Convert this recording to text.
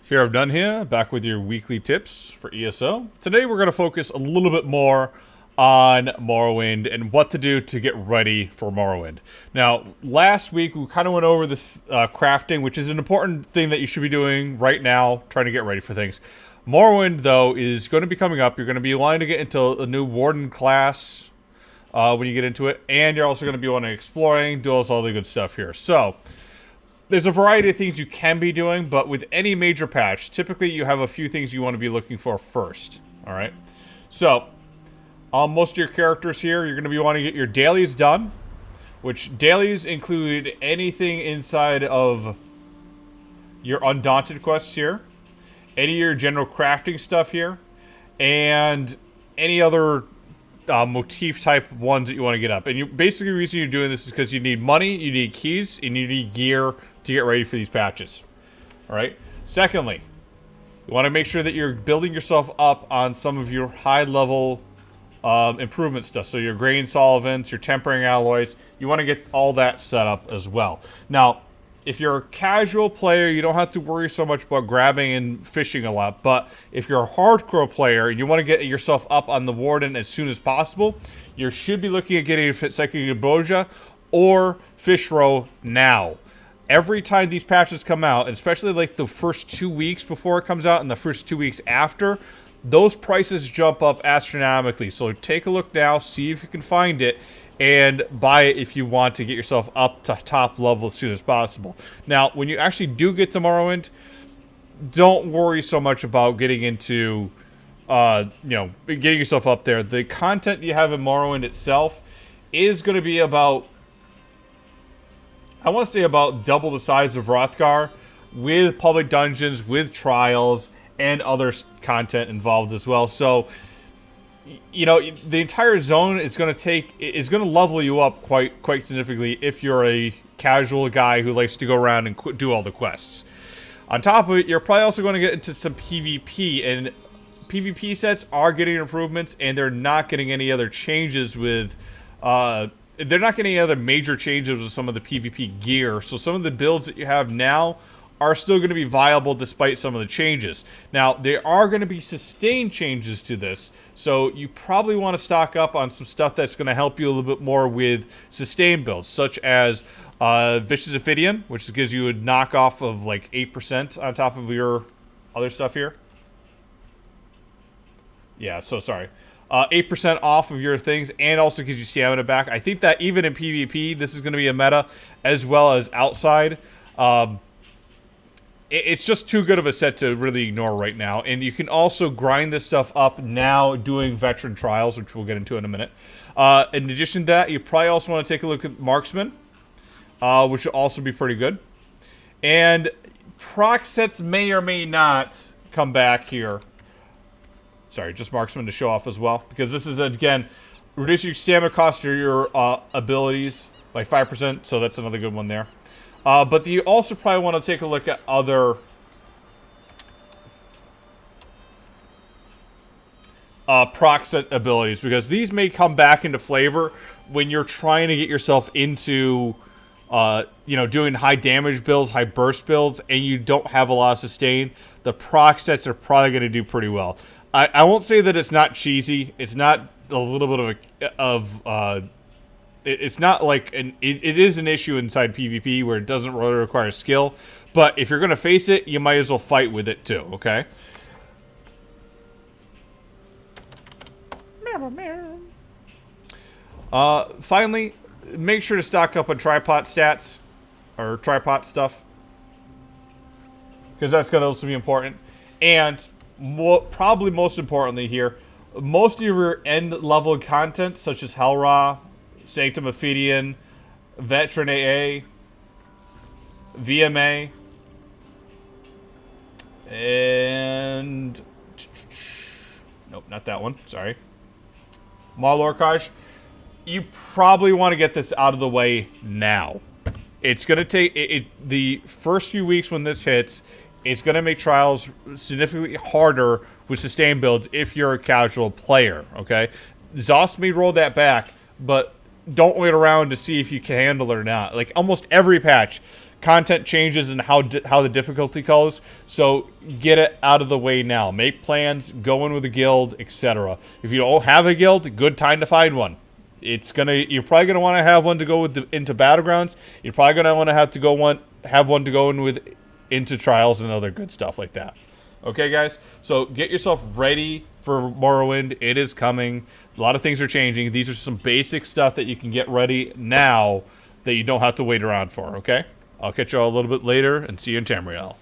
Here I've done here, back with your weekly tips for ESO. Today we're going to focus a little bit more on Morrowind and what to do to get ready for Morrowind. Now, last week we kind of went over the crafting, which is an important thing that you should be doing right now, trying to get ready for things. Morrowind, though, is going to be coming up. You're going to be wanting to get into a new Warden class when you get into it, and you're also going to be wanting exploring, do all the good stuff here. So, there's a variety of things you can be doing, but with any major patch, typically you have a few things you want to be looking for first. Alright? So, most of your characters here, you're going to be wanting to get your dailies done, which dailies include anything inside of your Undaunted quests here, any of your general crafting stuff here, and any other motif type ones that you want to get up. And basically the reason you're doing this is because you need money, you need keys, and you need gear to get ready for these patches. Alright? Secondly, you want to make sure that you're building yourself up on some of your high level improvement stuff. So your grain solvents, your tempering alloys, you want to get all that set up as well. Now, if you're a casual player, you don't have to worry so much about grabbing and fishing a lot. But if you're a hardcore player and you want to get yourself up on the Warden as soon as possible, you should be looking at getting a Psychic Ambrosia or Fish Roe now. Every time these patches come out, and especially like the first 2 weeks before it comes out and the first 2 weeks after, those prices jump up astronomically. So take a look now, see if you can find it, and buy it if you want to get yourself up to top level as soon as possible. Now, when you actually do get to Morrowind, don't worry so much about getting into, getting yourself up there. The content you have in Morrowind itself is going to be about, I want to say about double the size of Hrothgar, with public dungeons, with trials, and other content involved as well. So, you know, the entire zone is going to level you up quite significantly if you're a casual guy who likes to go around and do all the quests. On top of it, you're probably also going to get into some PvP, and PvP sets are getting improvements, and they're not getting any other changes with they're not getting any other major changes with some of the PvP gear. So some of the builds that you have now are still going to be viable despite some of the changes. Now, there are going to be sustained changes to this, so you probably want to stock up on some stuff that's going to help you a little bit more with sustained builds, such as Vicious Ophidian, which gives you a knockoff of like 8% on top of your other stuff here. Yeah, so sorry. 8% off of your things, and also gives you stamina back. I think that even in PvP, this is going to be a meta, as well as outside. It's just too good of a set to really ignore right now. And you can also grind this stuff up now doing veteran trials, which we'll get into in a minute. In addition to that, you probably also want to take a look at Marksman, which will also be pretty good. And proc sets may or may not come back here. Sorry, just Marksman to show off as well. Because this is, again, reducing your stamina cost to your abilities by 5%. So that's another good one there. But you also probably want to take a look at other proc set abilities, because these may come back into flavor when you're trying to get yourself into, doing high damage builds, high burst builds, and you don't have a lot of sustain. The proc sets are probably going to do pretty well. I won't say that it's not cheesy. It's not a little bit it's not like it is an issue inside PvP where it doesn't really require skill, but if you're going to face it, you might as well fight with it too, okay? Finally, make sure to stock up on tripod stats, or tripod stuff, because that's going to also be important. And probably most importantly here, most of your end-level content, such as Hellra, Sanctum Ophidian, Veteran AA, VMA, and nope, not that one. Sorry, Malorkaj. You probably want to get this out of the way now. It's going to take the first few weeks when this hits. It's going to make trials significantly harder with sustained builds if you're a casual player. Okay, ZOS may roll that back, but don't wait around to see if you can handle it or not. Like, almost every patch content changes and how the difficulty goes. So get it out of the way now. Make plans, go in with a guild, etc. If you don't have a guild, good time to find one. You're probably gonna want to have one to go into battlegrounds. You're probably gonna want to have one to go in with into trials and other good stuff like that. Okay, guys. So get yourself ready for Morrowind. It is coming. A lot of things are changing. These are some basic stuff that you can get ready now that you don't have to wait around for. Okay. I'll catch you all a little bit later and see you in Tamriel.